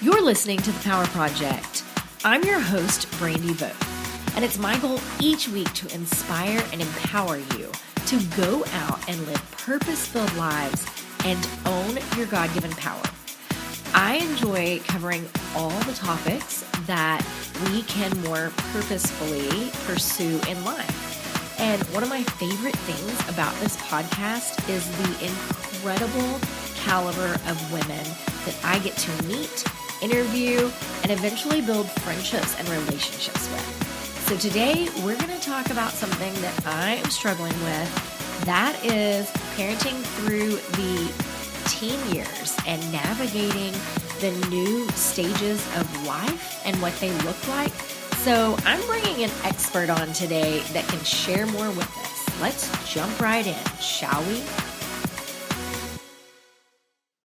You're listening to The Power Project. I'm your host, Brandy Vogt, and it's my goal each week to inspire and empower you to go out and live purpose-filled lives and own your God-given power. I enjoy covering all the topics that we can more purposefully pursue in life. And one of my favorite things about this podcast is the incredible caliber of women that I get to meet, interview, and eventually build friendships and relationships with. So today we're going to talk about something that I am struggling with. That is parenting through the teen years and navigating the new stages of life and what they look like. So I'm bringing an expert on today that can share more with us. Let's jump right in, shall we?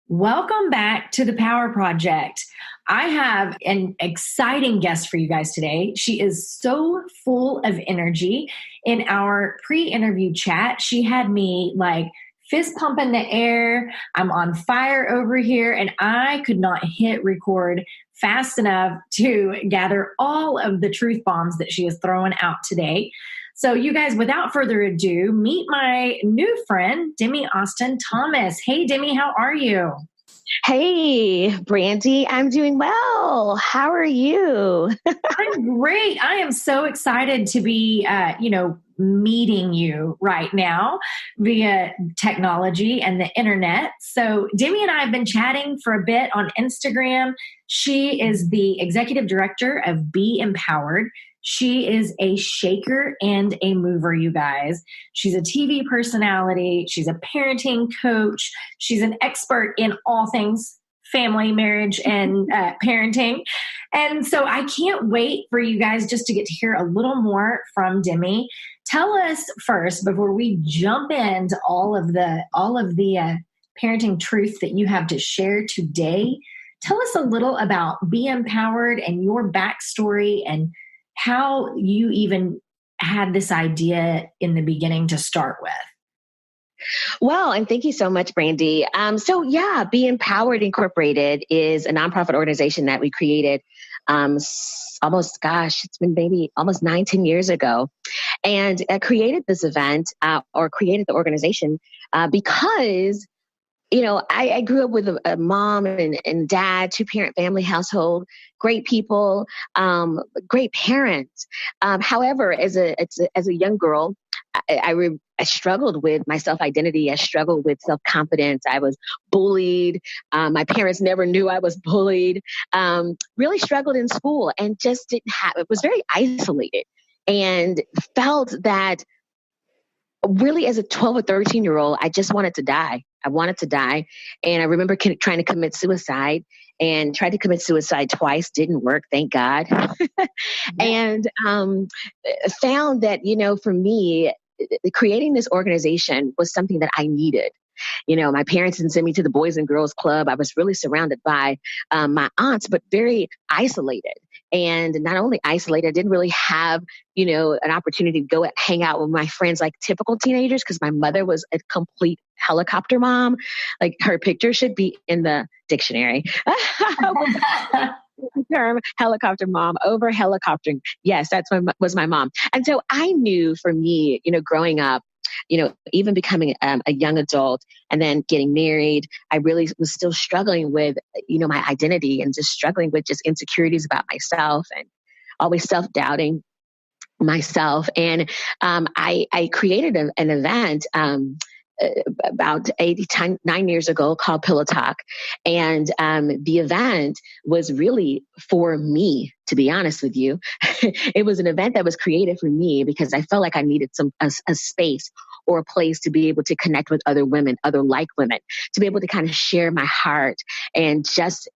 Welcome back to The Power Project. I have an exciting guest for you guys today. She is so full of energy. In our pre-interview chat, she had me like fist pump in the air. I'm on fire over here, and I could not hit record fast enough to gather all of the truth bombs that she is throwing out today. So you guys, without further ado, meet my new friend, Demi Austin-Thomas. Hey, Demi, how are you? Hey, Brandy, I'm doing well. How are you? I'm great. I am so excited to be, meeting you right now via technology and the internet. So Demi and I have been chatting for a bit on Instagram. She is the executive director of Be Empowered. She is a shaker and a mover, you guys. She's a TV personality. She's a parenting coach. She's an expert in all things family, marriage, and parenting. And so I can't wait for you guys just to get to hear a little more from Demi. Tell us first, before we jump into all of the parenting truth that you have to share today, tell us a little about Be Empowered and your backstory and how you even had this idea in the beginning to start with. Well, and thank you so much, Brandy. Be Empowered Incorporated is a nonprofit organization that we created it's been maybe almost 9-10 years ago. And I created this event or created the organization because I grew up with a mom and dad, 2-parent family household, great people, great parents. However, as a young girl, I struggled with my self-identity. I struggled with self-confidence. I was bullied. My parents never knew I was bullied. Really struggled in school and just it was very isolated and felt that really as a 12 or 13-year-old, I just wanted to die. I wanted to die. And I remember trying to commit suicide and tried to commit suicide twice. Didn't work, thank God. And found that, for me, creating this organization was something that I needed. My parents didn't send me to the Boys and Girls Club. I was really surrounded by my aunts, but very isolated. And not only isolated, I didn't really have, an opportunity to go hang out with my friends like typical teenagers because my mother was a complete helicopter mom. Like her picture should be in the dictionary. Term helicopter mom, over helicoptering. Yes, was my mom. And so I knew for me, growing up, even becoming a young adult and then getting married, I really was still struggling with, my identity and just struggling with just insecurities about myself and always self-doubting myself. And I created an event about 9 years ago called Pillow Talk. And the event was really for me, to be honest with you. It was an event that was created for me because I felt like I needed a space or a place to be able to connect with other women, other like women, to be able to kind of share my heart and just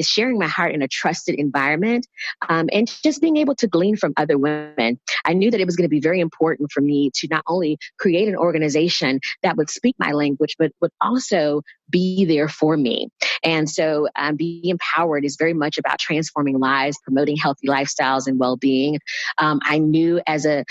sharing my heart in a trusted environment and just being able to glean from other women. I knew that it was going to be very important for me to not only create an organization that would speak my language, but would also be there for me. And so Be Empowered is very much about transforming lives, promoting healthy lifestyles and well-being. I knew as an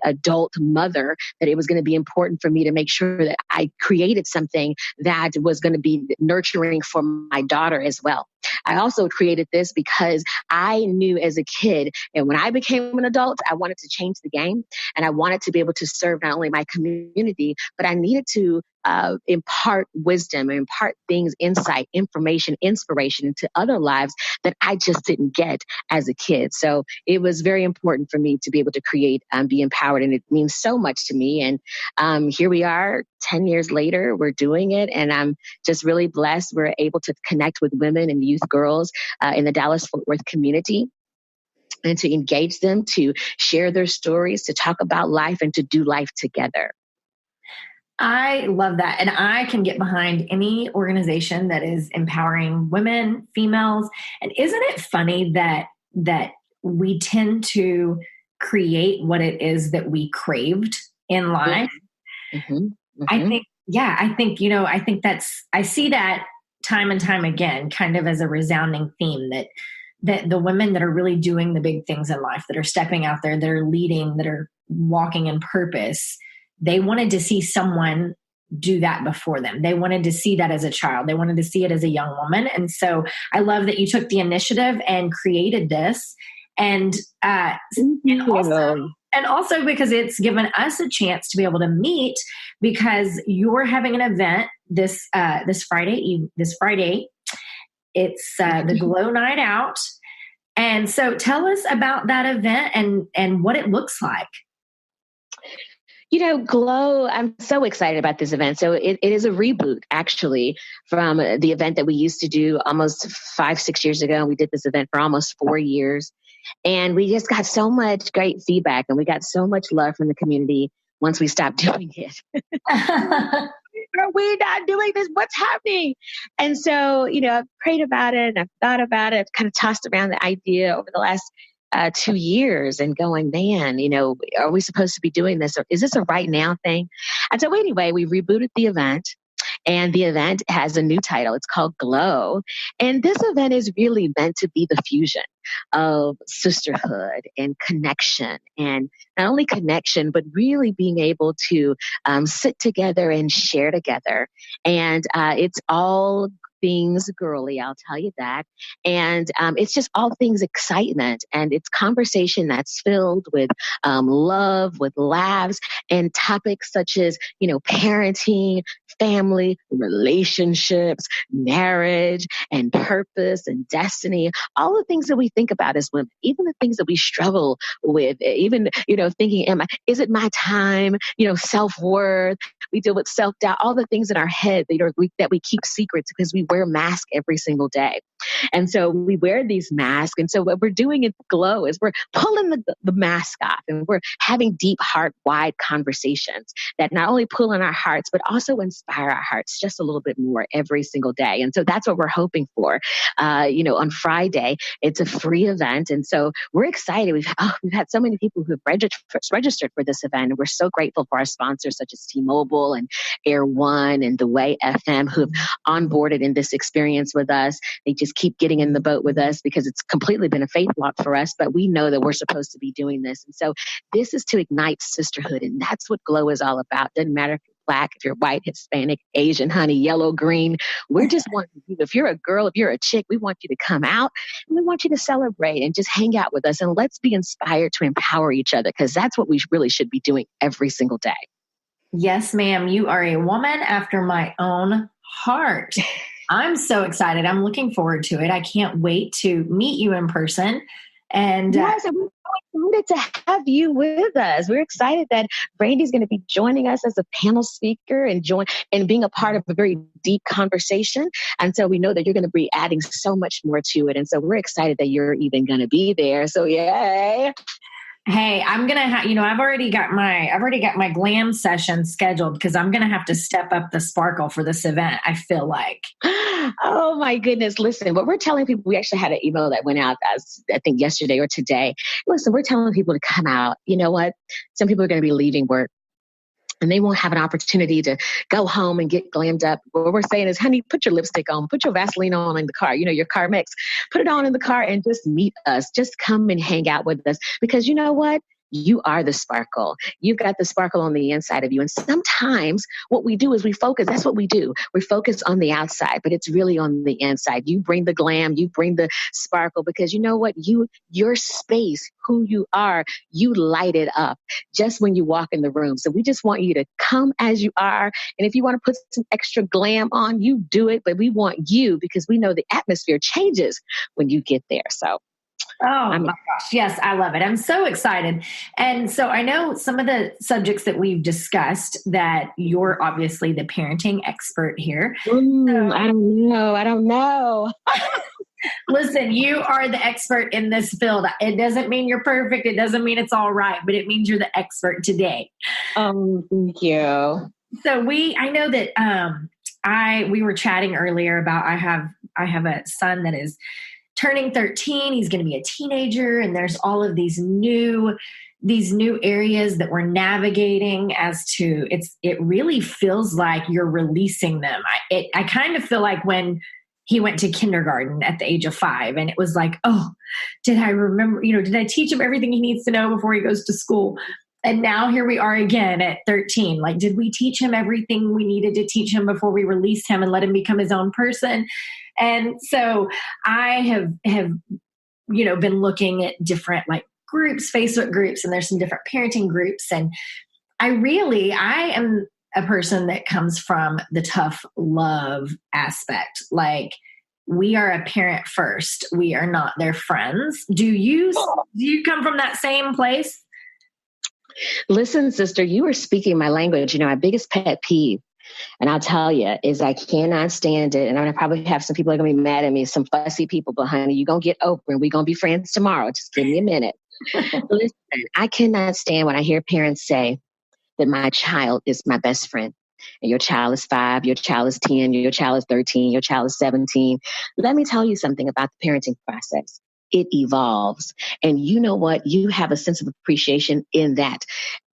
adult mother that it was going to be important for me to make sure that I created something that was going to be nurturing for my daughter as well. I also created this because I knew as a kid, and when I became an adult, I wanted to change the game, and I wanted to be able to serve not only my community, but I needed to impart wisdom, impart things, insight, information, inspiration into other lives that I just didn't get as a kid. So it was very important for me to be able to create and be empowered. And it means so much to me. And here we are 10 years later, we're doing it. And I'm just really blessed. We're able to connect with women and youth girls in the Dallas-Fort Worth community, and to engage them, to share their stories, to talk about life, and to do life together. I love that. And I can get behind any organization that is empowering women, females. And isn't it funny that we tend to create what it is that we craved in life? Mm-hmm. Mm-hmm. I think I see that time and time again, kind of as a resounding theme, that the women that are really doing the big things in life, that are stepping out there, that are leading, that are walking in purpose, they wanted to see someone do that before them. They wanted to see that as a child. They wanted to see it as a young woman. And so I love that you took the initiative and created this. And also because it's given us a chance to be able to meet, because you're having an event this Friday. It's the Glow Night Out. And so tell us about that event and what it looks like. Glow, I'm so excited about this event. So it is a reboot, actually, from the event that we used to do almost 5-6 years ago. And we did this event for almost 4 years. And we just got so much great feedback, and we got so much love from the community once we stopped doing it. Are we not doing this? What's happening? And so, I've prayed about it, and I've thought about it. I've kind of tossed around the idea over the last 2 years and going, man, are we supposed to be doing this? Or is this a right now thing? And so anyway, we rebooted the event, and the event has a new title. It's called Glow. And this event is really meant to be the fusion of sisterhood and connection, and not only connection, but really being able to sit together and share together. And it's all things girly, I'll tell you that. And it's just all things excitement, and it's conversation that's filled with love, with laughs, and topics such as, parenting, family, relationships, marriage, and purpose and destiny, all the things that we think about as women, even the things that we struggle with, even, thinking, is it my time, self-worth, we deal with self-doubt, all the things in our head that we keep secrets because we wear masks every single day. And so we wear these masks. And so what we're doing in Glow is we're pulling the mask off, and we're having deep, heart-wide conversations that not only pull in our hearts, but also inspire our hearts just a little bit more every single day. And so that's what we're hoping for. On Friday, it's a free event. And so we're excited. We've had so many people who have registered for this event. And we're so grateful for our sponsors such as T-Mobile and Air One and The Way FM, who have onboarded in this experience with us. They just keep getting in the boat with us because it's completely been a faith walk for us, but we know that we're supposed to be doing this. And so this is to ignite sisterhood. And that's what Glow is all about. Doesn't matter if you're Black, if you're white, Hispanic, Asian, honey, yellow, green. We're just wanting you, if you're a girl, if you're a chick, we want you to come out, and we want you to celebrate and just hang out with us. And let's be inspired to empower each other, because that's what we really should be doing every single day. Yes, ma'am. You are a woman after my own heart. I'm so excited. I'm looking forward to it. I can't wait to meet you in person. And yes, and we're excited to have you with us. We're excited that Brandy's going to be joining us as a panel speaker and being a part of a very deep conversation. And so we know that you're going to be adding so much more to it. And so we're excited that you're even going to be there. So yay. Hey, I'm going to I've already got my glam session scheduled, because I'm going to have to step up the sparkle for this event, I feel like. Oh my goodness. Listen, what we're telling people, we actually had an email that went out I think yesterday or today. Listen, we're telling people to come out. You know what? Some people are going to be leaving work, and they won't have an opportunity to go home and get glammed up. What we're saying is, honey, put your lipstick on, put your Vaseline on in the car, your car mix, put it on in the car and just meet us. Just come and hang out with us, because you know what? you are the sparkle. You've got the sparkle on the inside of you. And sometimes what we do is we focus, that's what we do. We focus on the outside, but it's really on the inside. You bring the glam, you bring the sparkle, because you know what? Your space, who you are, you light it up just when you walk in the room. So we just want you to come as you are. And if you want to put some extra glam on, you do it. But we want you, because we know the atmosphere changes when you get there. So oh my gosh. Yes, I love it. I'm so excited. And so I know some of the subjects that we've discussed that you're obviously the parenting expert here. I don't know. Listen, you are the expert in this field. It doesn't mean you're perfect. It doesn't mean it's all right, but it means you're the expert today. Thank you. So I know that we were chatting earlier about I have a son that is turning 13. He's going to be a teenager, and there's all of these new areas that we're navigating as to it really feels like you're releasing them. I kind of feel like when he went to kindergarten at the age of 5, and it was like, oh, did I remember, did I teach him everything he needs to know before he goes to school? And now here we are again at 13. Like, did we teach him everything we needed to teach him before we released him and let him become his own person? And so I have been looking at different like groups, Facebook groups, and there's some different parenting groups. And I am a person that comes from the tough love aspect. Like, we are a parent first. We are not their friends. Do you come from that same place? Listen, sister, you are speaking my language. My biggest pet peeve, and I'll tell you, is I cannot stand it. And I'm going to probably have some people are going to be mad at me, some fussy people, but honey, you're going to get over and we're going to be friends tomorrow. Just give me a minute. Listen, I cannot stand when I hear parents say that my child is my best friend. And your child is 5, your child is 10, your child is 13, your child is 17. Let me tell you something about the parenting process. It evolves. And you know what? You have a sense of appreciation in that.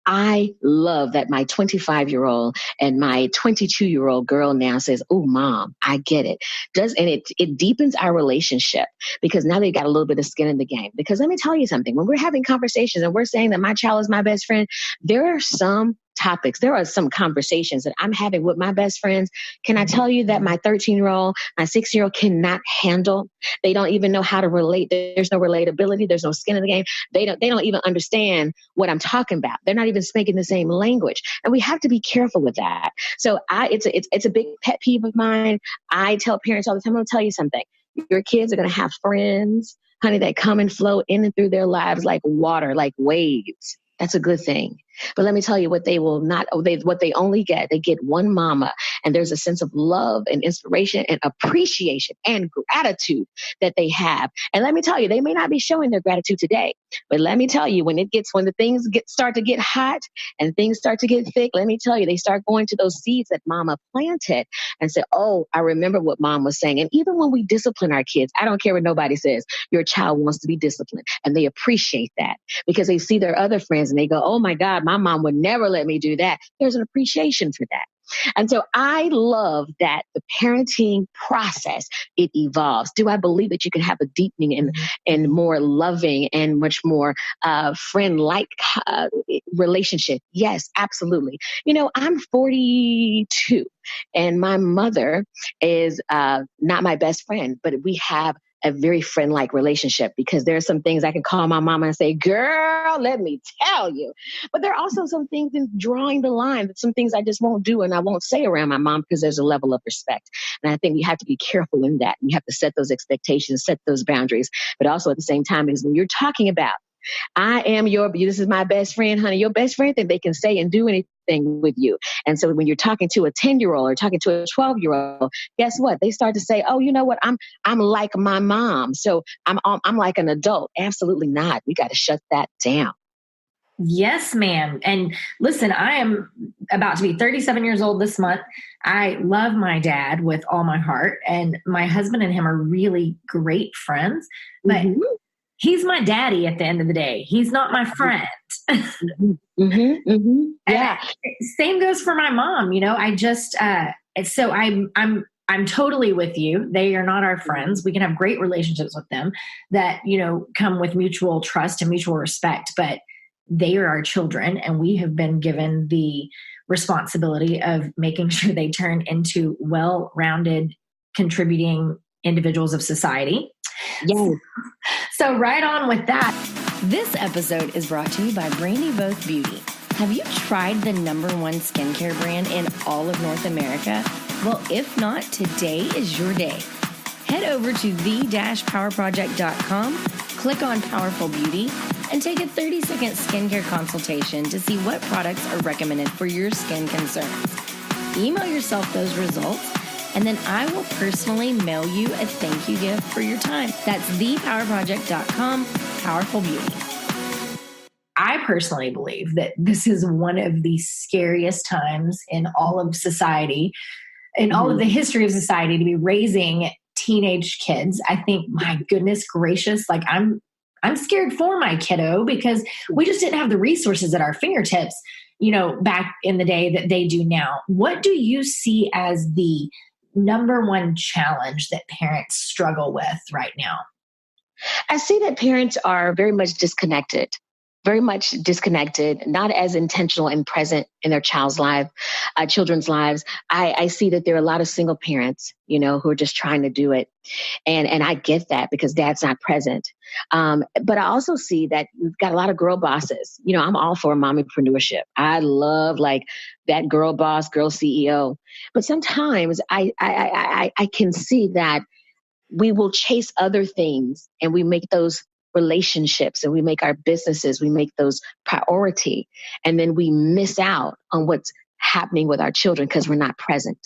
I love that my 25-year-old and my 22-year-old girl now says, oh, mom, I get it. And it deepens our relationship, because now they got a little bit of skin in the game. Because let me tell you something, when we're having conversations and we're saying that my child is my best friend, there are some conversations that I'm having with my best friends. Can I tell you that my 13-year-old, my 6-year-old cannot handle? They don't even know how to relate. There's no relatability. There's no skin in the game. They don't even understand what I'm talking about. They're not even speaking the same language. And we have to be careful with that. So it's a big pet peeve of mine. I tell parents all the time, I'm going to tell you something. Your kids are going to have friends, honey, that come and flow in and through their lives like water, like waves. That's a good thing. But let me tell you what what they only get. They get one mama, and there's a sense of love and inspiration and appreciation and gratitude that they have. And let me tell you, they may not be showing their gratitude today, but let me tell you, when the things start to get hot and things start to get thick, let me tell you, they start going to those seeds that mama planted and say, oh, I remember what mom was saying. And even when we discipline our kids, I don't care what nobody says, your child wants to be disciplined, and they appreciate that because they see their other friends and they go, oh my God, my mom would never let me do that. There's an appreciation for that. And so I love that the parenting process, it evolves. Do I believe that you can have a deepening and more loving and much more friend-like relationship? Yes, absolutely. I'm 42 and my mother is not my best friend, but we have a very friend-like relationship, because there are some things I can call my mama and say, girl, let me tell you. But there are also some things in drawing the line, some things I just won't do and I won't say around my mom, because there's a level of respect. And I think you have to be careful in that. You have to set those expectations, set those boundaries, but also at the same time, because when you're talking about, this is my best friend, honey, your best friend, then they can say and do anything with you. And so when you're talking to a 10-year-old or talking to a 12-year-old, guess what? They start to say, oh, you know what? I'm like my mom. So I'm like an adult. Absolutely not. We got to shut that down. Yes, ma'am. And listen, I am about to be 37 years old this month. I love my dad with all my heart, and my husband and him are really great friends, but he's my daddy at the end of the day. He's not my friend. Yeah. Same goes for my mom. I just, so I'm totally with you. They are not our friends. We can have great relationships with them that, come with mutual trust and mutual respect. But they are our children, and we have been given the responsibility of making sure they turn into well-rounded, contributing individuals of society. Yes. So right on with that. This episode is brought to you by Brandy Both Beauty. Have you tried the #1 skincare brand in all of North America? Well, if not, today is your day. Head over to the-powerproject.com, click on Powerful Beauty, and take a 30-second skincare consultation to see what products are recommended for your skin concerns. Email yourself those results, and then I will personally mail you a thank you gift for your time. That's thepowerproject.com, Powerful Beauty. I personally believe that this is one of the scariest times in all of society, in all of the history of society, to be raising teenage kids. I think, my goodness gracious, like I'm scared for my kiddo, because we just didn't have the resources at our fingertips, back in the day that they do now. What do you see as the #1 challenge that parents struggle with right now? I see that parents are very much disconnected, not as intentional and present in their children's lives. I see that there are a lot of single parents, who are just trying to do it. And I get that, because dad's not present. But I also see that we've got a lot of girl bosses. I'm all for mommypreneurship. I love like that girl boss, girl CEO. But sometimes I can see that we will chase other things, and we make those relationships, and we make our businesses, we make those priority. And then we miss out on what's happening with our children because we're not present.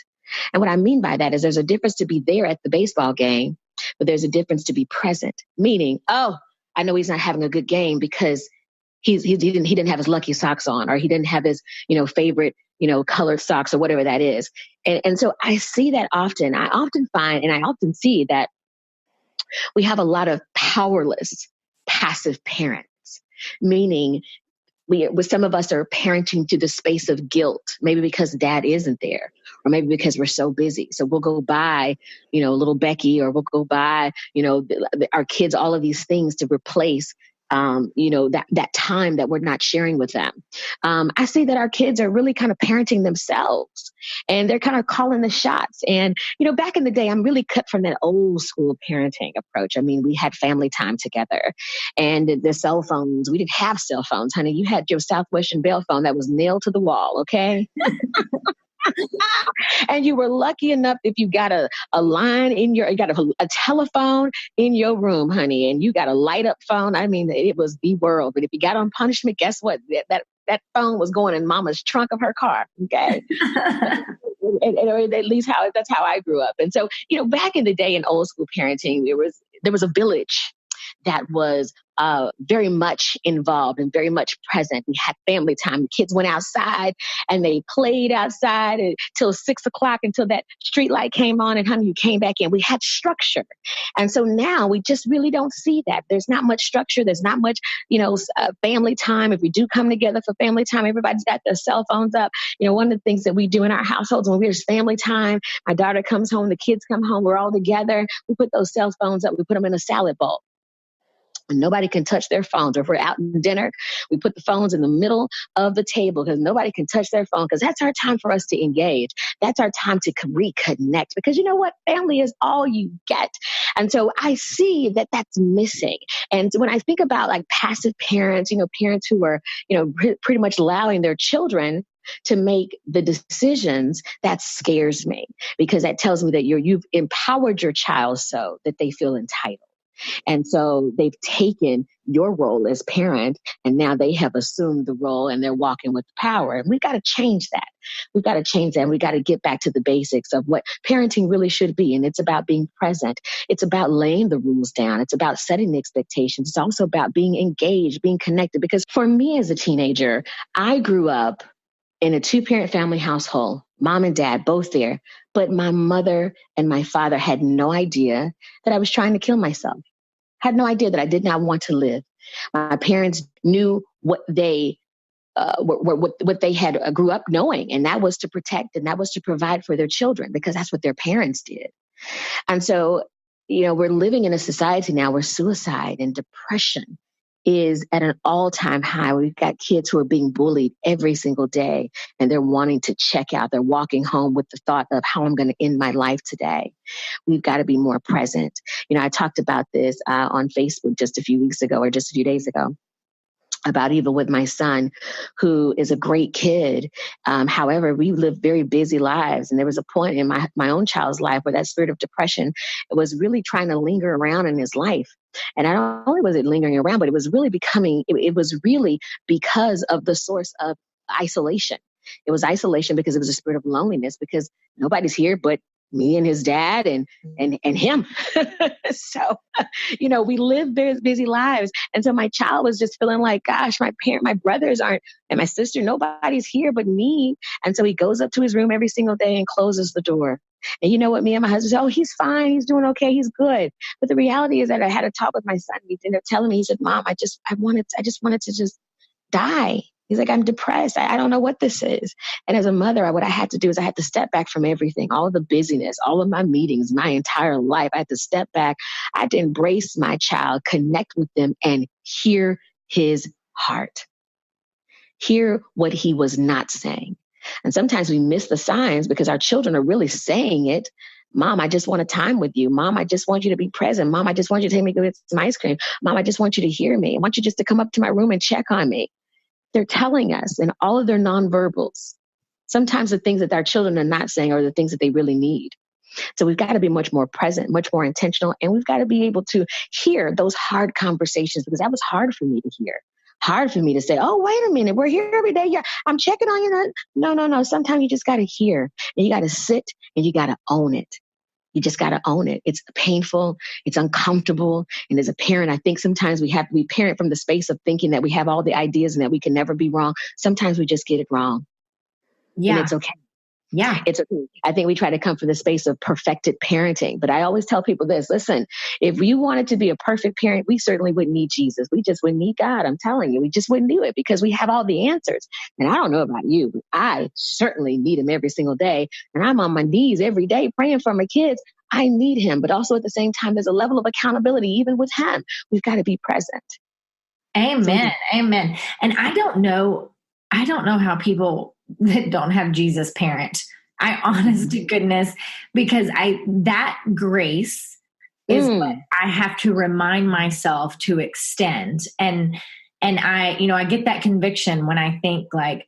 And what I mean by that is there's a difference to be there at the baseball game, but there's a difference to be present. Meaning, oh, I know he's not having a good game because he didn't have his lucky socks on, or he didn't have his, favorite, colored socks, or whatever that is. And so I see that often. I often find, and I often see that we have a lot of powerless, passive parents, meaning some of us are parenting to the space of guilt, maybe because dad isn't there, or maybe because we're so busy. So we'll go buy, little Becky, or we'll go buy, our kids, all of these things to replace that time that we're not sharing with them. I see that our kids are really kind of parenting themselves, and they're kind of calling the shots. And, back in the day, I'm really cut from that old school parenting approach. I mean, we had family time together, and the cell phones, we didn't have cell phones, honey. You had your Southwestern Bell phone that was nailed to the wall. Okay. And you were lucky enough if you got a line you got a telephone in your room, honey, and you got a light up phone. I mean, it was the world. But if you got on punishment, guess what? That phone was going in mama's trunk of her car. Okay. and at least that's how I grew up. And so, back in the day in old school parenting, there was a village that was very much involved and very much present. We had family time. Kids went outside and they played outside until 6:00, until that street light came on, and honey, you came back in. We had structure. And so now we just really don't see that. There's not much structure. There's not much, family time. If we do come together for family time, everybody's got their cell phones up. One of the things that we do in our households when there's family time, my daughter comes home, the kids come home, we're all together. We put those cell phones up. We put them in a salad bowl. And nobody can touch their phones. Or if we're out in dinner, we put the phones in the middle of the table, because nobody can touch their phone, because that's our time for us to engage. That's our time to reconnect, because you know what? Family is all you get. And so I see that that's missing. And when I think about like passive parents, parents who are, pretty much allowing their children to make the decisions, that scares me, because that tells me that you've empowered your child so that they feel entitled. And so they've taken your role as parent, and now they have assumed the role, and they're walking with power. And we've got to change that. We've got to change that. We've got to get back to the basics of what parenting really should be. And it's about being present. It's about laying the rules down. It's about setting the expectations. It's also about being engaged, being connected. Because for me as a teenager, I grew up in a 2-parent family household, mom and dad, both there. But my mother and my father had no idea that I was trying to kill myself. Had no idea that I did not want to live. My parents knew what they had grew up knowing, and that was to protect, and that was to provide for their children, because that's what their parents did. And so, we're living in a society now where suicide and depression is at an all-time high. We've got kids who are being bullied every single day, and they're wanting to check out. They're walking home with the thought of how I'm going to end my life today. We've got to be more present. I talked about this on Facebook just a few weeks ago, or just a few days ago, about even with my son, who is a great kid. However, we live very busy lives. And there was a point in my own child's life where that spirit of depression was really trying to linger around in his life. And not only was it lingering around, but it was really it was really because of the source of isolation. It was isolation because it was a spirit of loneliness, because nobody's here but me and his dad and him. So, we live very busy lives. And so my child was just feeling like, gosh, my brothers aren't, and my sister, nobody's here but me. And so he goes up to his room every single day and closes the door. And you know what, me and my husband said, oh, he's fine. He's doing okay. He's good. But the reality is that I had a talk with my son. He ended up telling me, he said, Mom, I just wanted to just die. He's like, I'm depressed. I don't know what this is. And as a mother, what I had to do is I had to step back from everything, all of the busyness, all of my meetings, my entire life. I had to step back. I had to embrace my child, connect with them, and hear his heart. Hear what he was not saying. And sometimes we miss the signs because our children are really saying it. Mom, I just want a time with you. Mom, I just want you to be present. Mom, I just want you to take me to get some ice cream. Mom, I just want you to hear me. I want you just to come up to my room and check on me. They're telling us in all of their nonverbals. Sometimes the things that our children are not saying are the things that they really need. So we've got to be much more present, much more intentional, and we've got to be able to hear those hard conversations, because that was hard for me to hear. Hard for me to say, oh, wait a minute, we're here every day. Yeah, I'm checking on you. No. Sometimes you just got to hear, and you got to sit, and you got to own it. You just got to own it. It's painful. It's uncomfortable. And as a parent, I think sometimes we parent from the space of thinking that we have all the ideas and that we can never be wrong. Sometimes we just get it wrong. Yeah. And it's okay. Yeah. It's okay. I think we try to come from the space of perfected parenting. But I always tell people this, listen, if you wanted to be a perfect parent, we certainly wouldn't need Jesus. We just wouldn't need God. I'm telling you, we just wouldn't do it because we have all the answers. And I don't know about you, but I certainly need him every single day. And I'm on my knees every day praying for my kids. I need him. But also at the same time, there's a level of accountability even with him. We've got to be present. Amen. Amen. And I don't know how people that don't have Jesus parent. I honest to goodness, because that grace is what I have to remind myself to extend. And I get that conviction when I think like,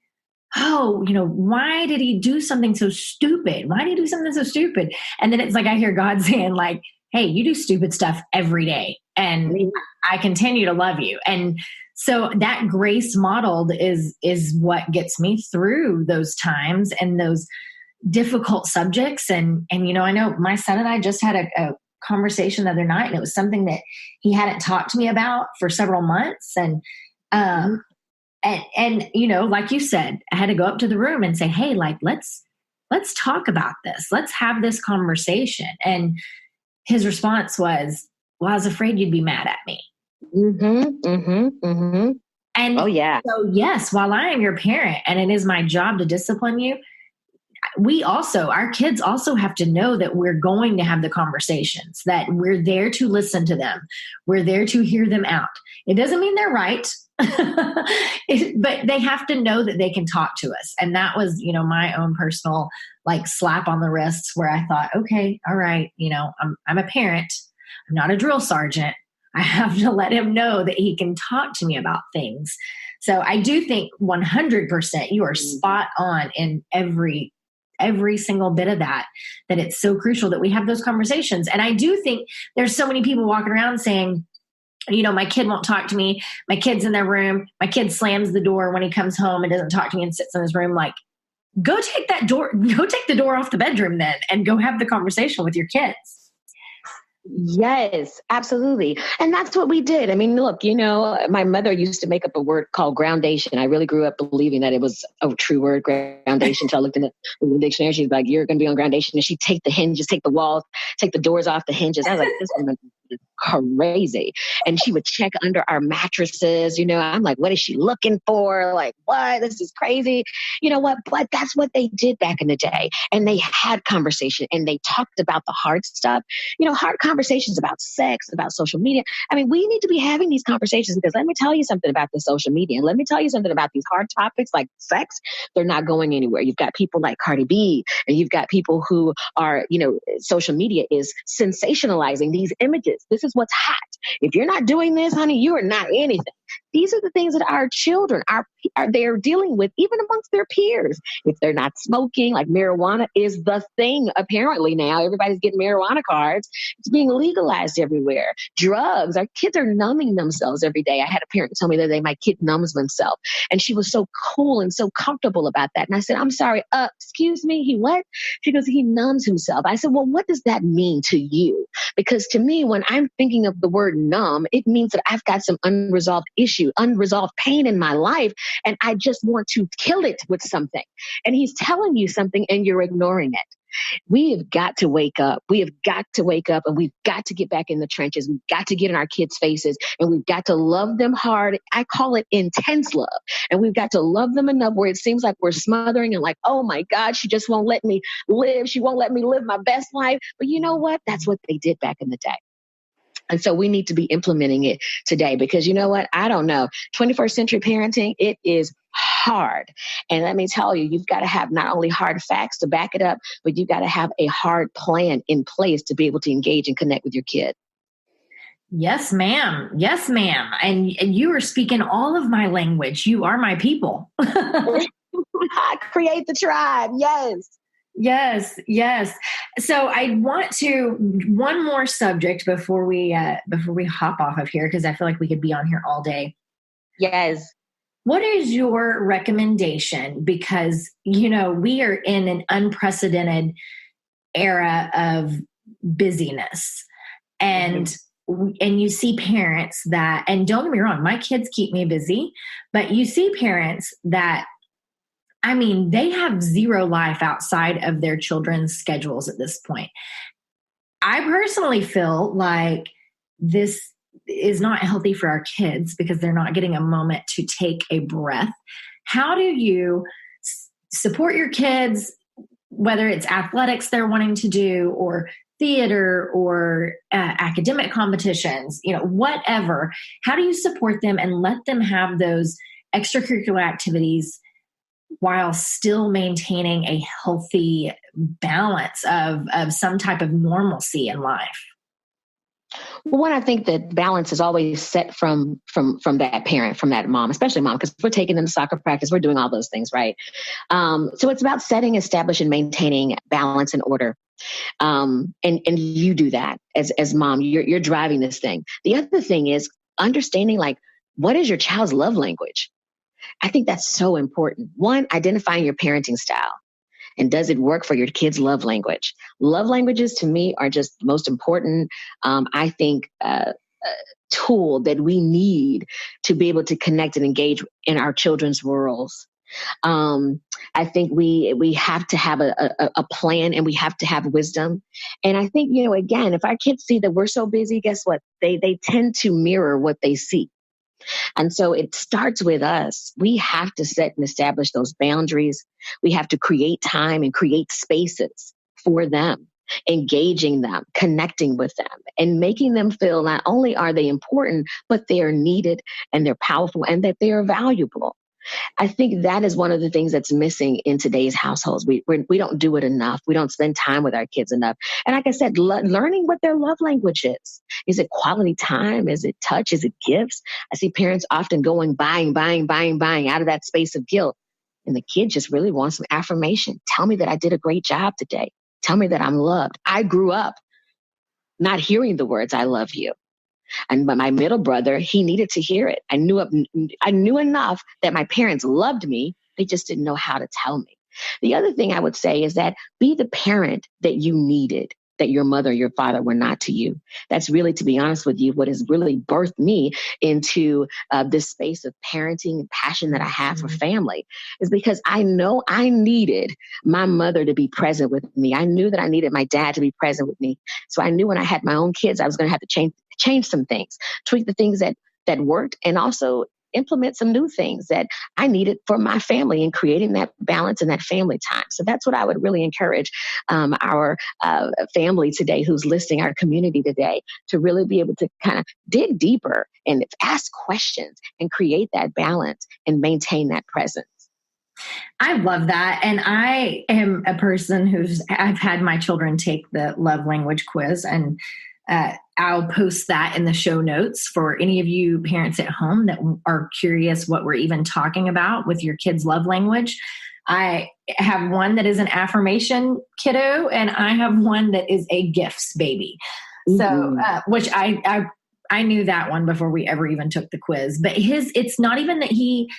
oh, why did he do something so stupid? Why did he do something so stupid? And then it's like, I hear God saying like, hey, you do stupid stuff every day and I continue to love you. And so that grace modeled is what gets me through those times and those difficult subjects. And I know my son and I just had a conversation the other night, and it was something that he hadn't talked to me about for several months. And like you said, I had to go up to the room and say, hey, like, let's talk about this. Let's have this conversation. And his response was, well, I was afraid you'd be mad at me. And oh, yeah. So yes, while I am your parent and it is my job to discipline you, our kids also have to know that we're going to have the conversations, that we're there to listen to them. We're there to hear them out. It doesn't mean they're right, but they have to know that they can talk to us. And that was, my own personal like slap on the wrists where I thought, okay, all right. I'm a parent. I'm not a drill sergeant. I have to let him know that he can talk to me about things. So I do think 100% you are spot on in every single bit of that it's so crucial that we have those conversations. And I do think there's so many people walking around saying, my kid won't talk to me. My kid's in their room. My kid slams the door when he comes home and doesn't talk to me and sits in his room. Like, go take the door off the bedroom then and go have the conversation with your kids. Yes, absolutely. And that's what we did. I mean, look, my mother used to make up a word called groundation. I really grew up believing that it was a true word, groundation. So I looked in the dictionary. She's like, you're going to be on groundation. And she'd take the hinges, take the walls, take the doors off the hinges. I was like, this woman crazy. And she would check under our mattresses. I'm like, what is she looking for? Like, what? This is crazy. You know what? But that's what they did back in the day. And they had conversation and they talked about the hard stuff, hard conversations about sex, about social media. I mean, we need to be having these conversations because let me tell you something about the social media. And let me tell you something about these hard topics like sex. They're not going anywhere. You've got people like Cardi B, and you've got people who are, social media is sensationalizing these images. This is what's hot. If you're not doing this, honey, you are not anything. These are the things that our children are they're dealing with, even amongst their peers. If they're not smoking, like marijuana is the thing apparently now. Everybody's getting marijuana cards. It's being legalized everywhere. Drugs, our kids are numbing themselves every day. I had a parent tell me the other day, my kid numbs himself. And she was so cool and so comfortable about that. And I said, I'm sorry, excuse me, he what? She goes, he numbs himself. I said, well, what does that mean to you? Because to me, when I'm thinking of the word numb, it means that I've got some unresolved issue, unresolved pain in my life, and I just want to kill it with something. And he's telling you something and you're ignoring it. We have got to wake up. We have got to wake up and we've got to get back in the trenches. We've got to get in our kids' faces and we've got to love them hard. I call it intense love. And we've got to love them enough where it seems like we're smothering and like, oh my God, she just won't let me live. She won't let me live my best life. But you know what? That's what they did back in the day. And so we need to be implementing it today because you know what? I don't know. 21st century parenting, it is hard. And let me tell you, you've got to have not only hard facts to back it up, but you've got to have a hard plan in place to be able to engage and connect with your kid. Yes, ma'am. Yes, ma'am. And you are speaking all of my language. You are my people. Create the tribe. Yes. Yes, yes. So I want to one more subject before we hop off of here because I feel like we could be on here all day. Yes. What is your recommendation? Because we are in an unprecedented era of busyness, and you see parents that, and don't get me wrong, my kids keep me busy, but you see parents that. I mean, they have zero life outside of their children's schedules at this point. I personally feel like this is not healthy for our kids because they're not getting a moment to take a breath. How do you support your kids, whether it's athletics they're wanting to do or theater or academic competitions, whatever? How do you support them and let them have those extracurricular activities while still maintaining a healthy balance of some type of normalcy in life? Well, one, I think that balance is always set from that parent, from that mom, especially mom, because we're taking them to soccer practice, we're doing all those things, right? So it's about setting, establishing, maintaining balance and order. And you do that as mom, you're driving this thing. The other thing is understanding, like, what is your child's love language? I think that's so important. One, identifying your parenting style. And does it work for your kid's love language? Love languages to me are just the most important, I think, tool that we need to be able to connect and engage in our children's worlds. I think we have to have a plan and we have to have wisdom. And I think, again, if our kids see that we're so busy, guess what? They tend to mirror what they see. And so it starts with us. We have to set and establish those boundaries. We have to create time and create spaces for them, engaging them, connecting with them, and making them feel not only are they important, but they are needed and they're powerful and that they are valuable. I think that is one of the things that's missing in today's households. We don't do it enough. We don't spend time with our kids enough. And like I said, learning what their love language is. Is it quality time? Is it touch? Is it gifts? I see parents often going buying out of that space of guilt. And the kid just really wants some affirmation. Tell me that I did a great job today. Tell me that I'm loved. I grew up not hearing the words, I love you. But my middle brother, he needed to hear it. I knew enough that my parents loved me. They just didn't know how to tell me. The other thing I would say is that be the parent that you needed. that your mother, your father were not to you. That's really, to be honest with you, what has really birthed me into this space of parenting and passion that I have for family, is because I know I needed my mother to be present with me. I knew that I needed my dad to be present with me. So I knew when I had my own kids, I was going to have to change some things, tweak the things that worked, and also implement some new things that I needed for my family and creating that balance and that family time. So that's what I would really encourage our family today who's listening, our community today, to really be able to kind of dig deeper and ask questions and create that balance and maintain that presence. I love that. And I am a person I've had my children take the love language quiz, and I'll post that in the show notes for any of you parents at home that are curious what we're even talking about with your kids' love language. I have one that is an affirmation kiddo, and I have one that is a gifts baby. So, which I knew that one before we ever even took the quiz. But it's not even that he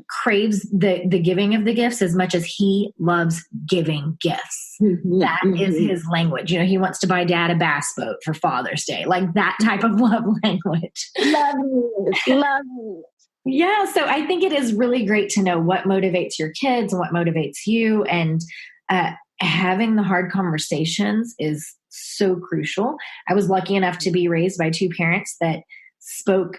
craves the giving of the gifts as much as he loves giving gifts. That is his language. He wants to buy dad a bass boat for Father's Day, like that type of love language. Love you. Yeah. So I think it is really great to know what motivates your kids and what motivates you. And having the hard conversations is so crucial. I was lucky enough to be raised by two parents that spoke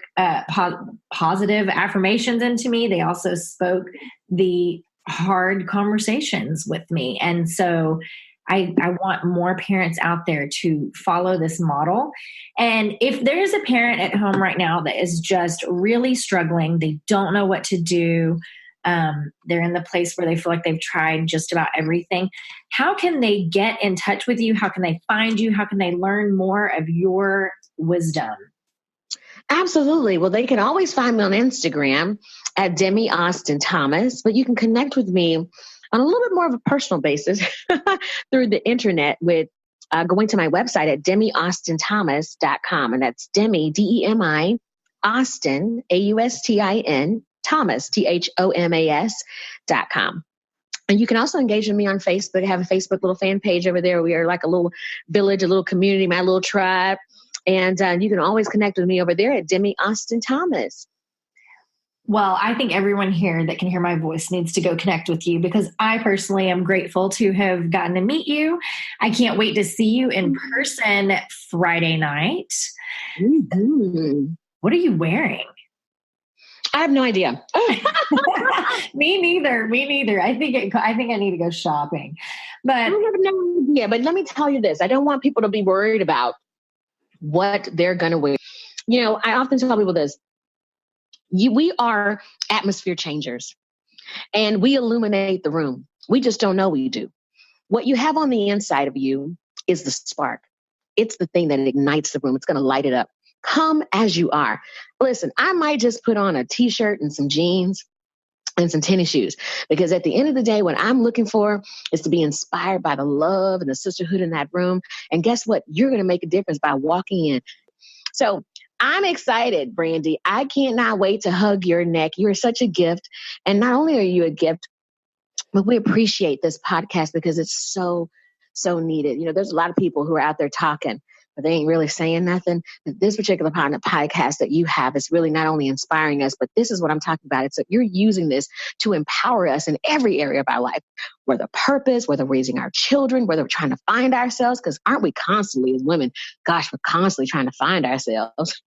positive affirmations into me. They also spoke the hard conversations with me. And so I want more parents out there to follow this model. And if there's a parent at home right now that is just really struggling, they don't know what to do, they're in the place where they feel like they've tried just about everything, how can they get in touch with you? How can they find you? How can they learn more of your wisdom? Absolutely. Well, they can always find me on Instagram at Demi Austin-Thomas, but you can connect with me on a little bit more of a personal basis through the internet with going to my website at demiaustinthomas.com. And that's Demi, D-E-M-I, Austin, A-U-S-T-I-N, Thomas, Thomas.com. And you can also engage with me on Facebook. I have a Facebook little fan page over there. We are like a little village, a little community, my little tribe. And you can always connect with me over there at Demi Austin-Thomas. Well, I think everyone here that can hear my voice needs to go connect with you, because I personally am grateful to have gotten to meet you. I can't wait to see you in person Friday night. What are you wearing? I have no idea. Me neither. I think I need to go shopping. But I have no idea. But let me tell you this. I don't want people to be worried about what they're going to wear. I often tell people this. We are atmosphere changers, and we illuminate the room. We just don't know we do. What you have on the inside of you is the spark. It's the thing that ignites the room. It's going to light it up. Come as you are. Listen, I might just put on a t-shirt and some jeans and some tennis shoes, because at the end of the day, what I'm looking for is to be inspired by the love and the sisterhood in that room. And guess what? You're going to make a difference by walking in. So I'm excited, Brandy. I cannot wait to hug your neck. You're such a gift. And not only are you a gift, but we appreciate this podcast because it's so needed. There's a lot of people who are out there talking, but they ain't really saying nothing. But this particular podcast that you have is really not only inspiring us, but this is what I'm talking about. It's that you're using this to empower us in every area of our life, whether purpose, whether raising our children, whether we're trying to find ourselves, because aren't we constantly as women? Gosh, we're constantly trying to find ourselves.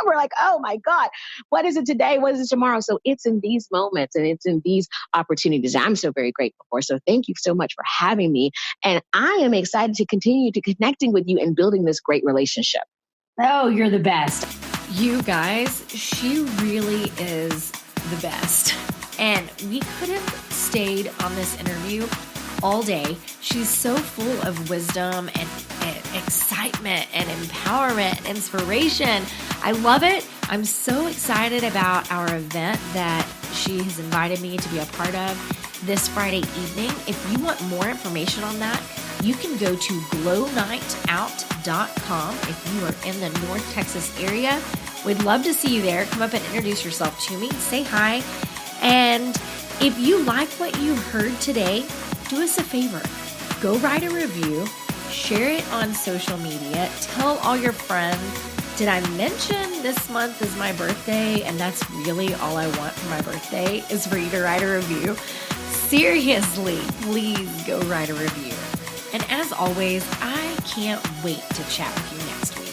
We're like, oh my God, what is it today? What is it tomorrow? So it's in these moments and it's in these opportunities I'm so very grateful for. So thank you so much for having me. And I am excited to continue to connecting with you and building this great relationship. Oh, you're the best. You guys, she really is the best. And we could have stayed on this interview all day. She's so full of wisdom and excitement and empowerment and inspiration. I love it. I'm so excited about our event that she has invited me to be a part of this Friday evening. If you want more information on that, you can go to glownightout.com if you are in the North Texas area. We'd love to see you there. Come up and introduce yourself to me. Say hi. And if you like what you heard today, do us a favor. Go write a review, share it on social media, tell all your friends. Did I mention this month is my birthday? And that's really all I want for my birthday is for you to write a review. Seriously, please go write a review. And as always, I can't wait to chat with you next week.